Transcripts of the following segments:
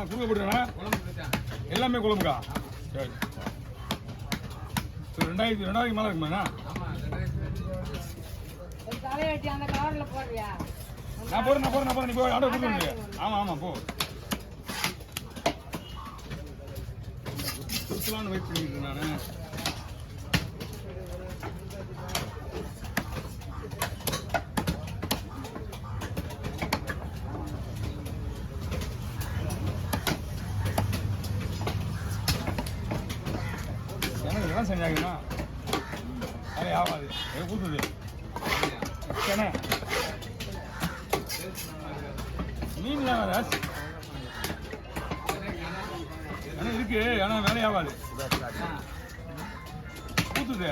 குறுக்க போட்டுருண்ணா எல்லாமே குழம்புக்கா சரி 2000 மேலே இருக்குமாண்ணா நான் போறேன் நீ போய் ஆர்டர் கொடுத்துருங்க ஆமாம் போ கொடுக்கலான்னு வெயிட் பண்ணிட்டு நான் எனக்கு செஞ்சாங்கண்ணா அதே ஆகாது கொடுத்துது ஏன்னா மீன் தான் ராஜ் ஆனால் இருக்கு ஆனால் வேலையாகாது கூத்துது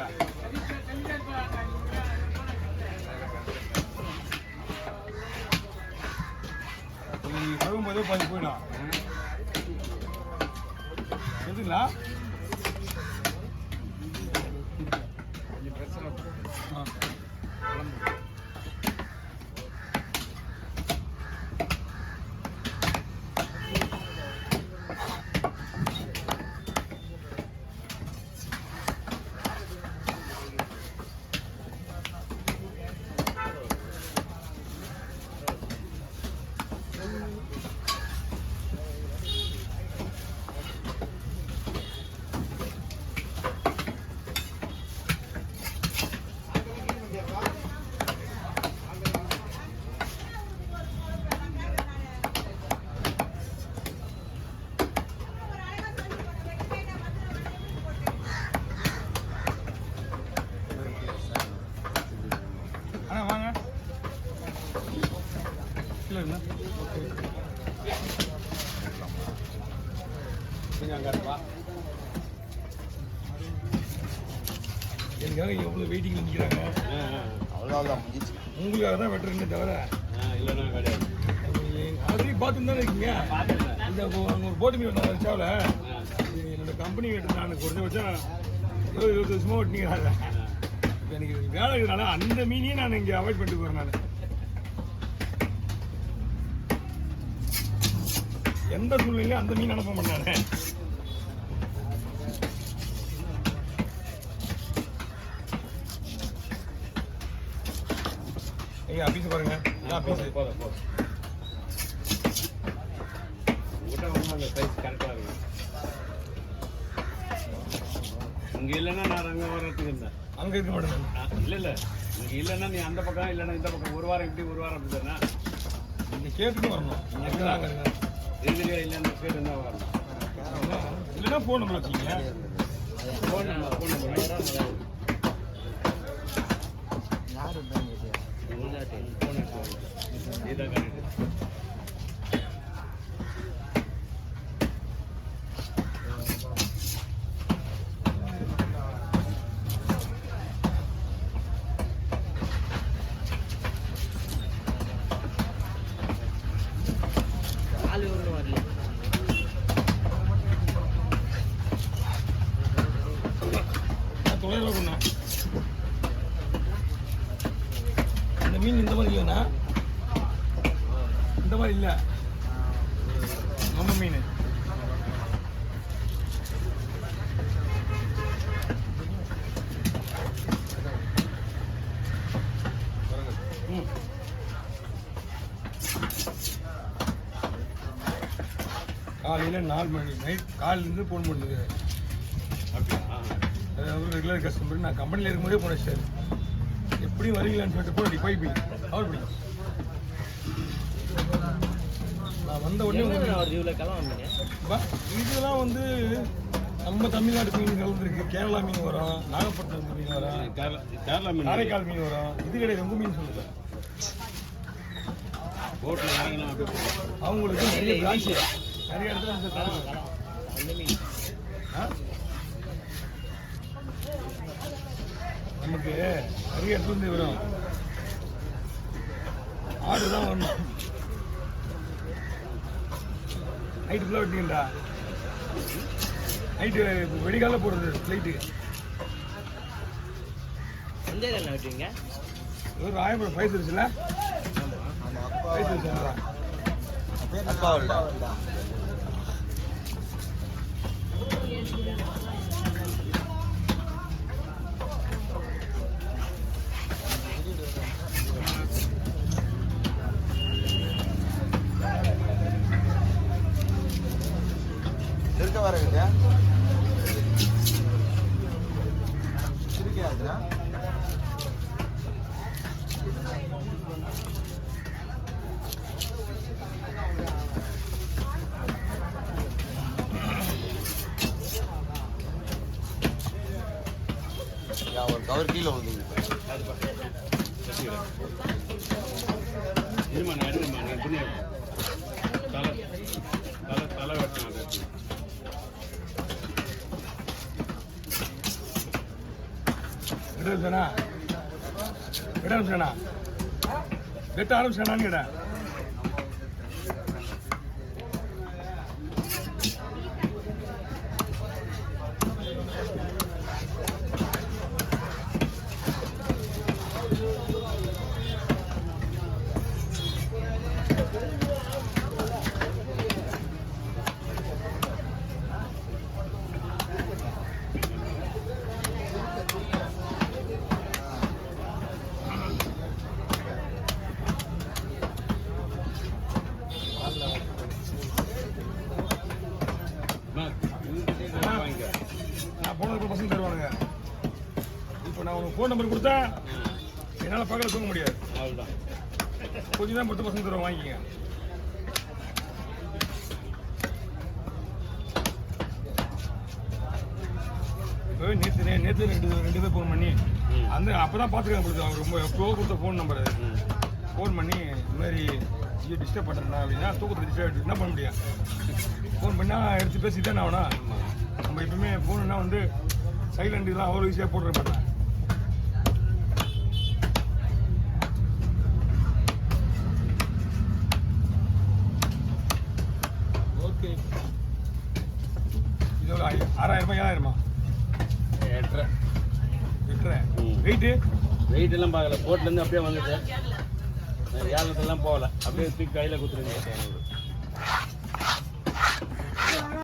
நீங்கள் கழுவும் போதே பாதி போயிடும் எதுங்களா வாங்க இல்லைண்ணா எனக்காக எவ்வளோ வெயிட்டிங்கில் நிற்கிறாங்க அவ்வளோதான் முடிஞ்சிச்சு உங்களுக்காக தான் வெட்டுறீங்க தவிர இல்லைன்னா கிடையாது ஆல்ரெடி பார்த்துன்னு தானே இருக்கீங்க இந்த அங்கே ஒரு போட்டு மீன் வச்சாவில் என்னோட கம்பெனி வெட்டு நான் குறைஞ்சபட்சம் 20 வருஷமாக வெட்டினீங்க எனக்கு வேலை இருக்கிறனால அந்த மீனையும் நான் இங்கே அவாய்ட் பண்ணிட்டு போகிறேன் நான் எந்த சூழ்நிலையும் அந்த மீன் அனுப்ப மாட்டானே ஐயா ஆஃபீஸ் பாருங்க ஆஃபீஸ் போதும் உங்கள்கிட்ட அந்த சைஸ் கரெக்டாக இருக்கும் இங்கே இல்லைன்னா நான் அங்கே வர்றதுக்கு இருந்தேன் அங்கே இருக்க மாட்டேன் இல்லை இங்கே இல்லைன்னா நீ அந்த பக்கம் இல்லைன்னா இந்த பக்கம் ஒரு வாரம் இப்படி ஒரு வாரம் அப்படி தானே நீங்கள் கேட்டுட்டு வரணும் எங்கதாங்க இதுலேயே இல்லைன்னா கேட்டு தான் வரணும் இல்லைன்னா ஃபோன் நம்பர் வச்சுக்கிங்க ஃபோன் நம்பர் யார் ஃபோன் இதான் கரெக்டு இந்த மீன் இந்த மாதிரி இல்லைண்ணா இந்த மாதிரி இல்லை நம்ம மீன் காலையில் 4 மணி நைட் காலிலேருந்து ஃபோன் பண்ணுது அவர் ரெகுலர் கஸ்டமர் நான் கம்பெனியில் இருக்கும்போதே போனேன் சார் எப்படியும் வரீங்களான்னு சொல்லிட்டு போய் பைப்பி அவர் பிடிக்கும் நான் வந்த உடனே இதெல்லாம் வந்து நம்ம தமிழ்நாடு மீன் கலந்துருக்கு கேரளா மீன் வரும் நாகப்பட்டினம் மீன் வரும் கேரளா மீன் காரைக்கால் மீன் வரும் இது கிடையாது உங்கள் மீன் சொல்லுங்கள் போட்டில் வாங்கினா அவங்களுக்கு நிறைய பிரான்ச்சு நிறைய இடத்துல நமக்கு நிறைய இடத்துல வரும் ஆர்டர் தான் வரணும் நைட்டு ஃபுல்லாக வெட்டிங்களா நைட்டு வெடிகாலில் போடுறது ஃப்ளைட்டு வெட்டுவீங்க ஒரு 1000 பைசா இருக்குல்ல பைசா இருக்க வர இல்லையா இருக்கியா ஒரு கவர் கீழே வந்து இருமா நான் எடுக்கிறேன் நான் துணி தலை தலை தலை வெட்டணும் அதை விட ஆரம்பிச்சானா வெட்ட ஆரம்பிச்சானான்னு கேட்டேன். நான் போனதுக்கு பசங்க தருவானுங்க. இப்போ நான் உனக்கு ஃபோன் நம்பர் கொடுத்தா என்னால் பக்கத்தில் தூங்க முடியாது. அவ்வளோதான் கொஞ்சம் தான் பத்து பசங்க தருவோம், வாங்கிக்கங்க. நேற்று ரெண்டு பேர் ஃபோன் பண்ணி அந்த அப்போ தான் பார்த்துருக்காங்க கொடுத்து அவங்க ரொம்ப எப்போ கொடுத்த ஃபோன் நம்பர் ஃபோன் பண்ணி இந்த மாதிரி ஐயோ டிஸ்டர்ப் பண்ணுறேன் அப்படின்னா தூக்கத்தில் டிஸ்டர்ப் என்ன பண்ண முடியும். ஃபோன் பண்ணால் எடுத்து பேசி தானே ஆகணா. நம்ம எப்பவுமே ஃபோனுன்னா வந்து சைலண்ட் இதெல்லாம் அவ்வளோ ஈஸியாக போடுற மாட்டேன். ஓகே இது ஒரு 6000 7,000 எட்டரை வெயிட் எல்லாம் பார்க்கல போட்லேருந்து அப்படியே வந்துட்டு ஏலத்தெல்லாம் போகல அப்படியே தூக்கி கையில் கொடுத்துருங்க.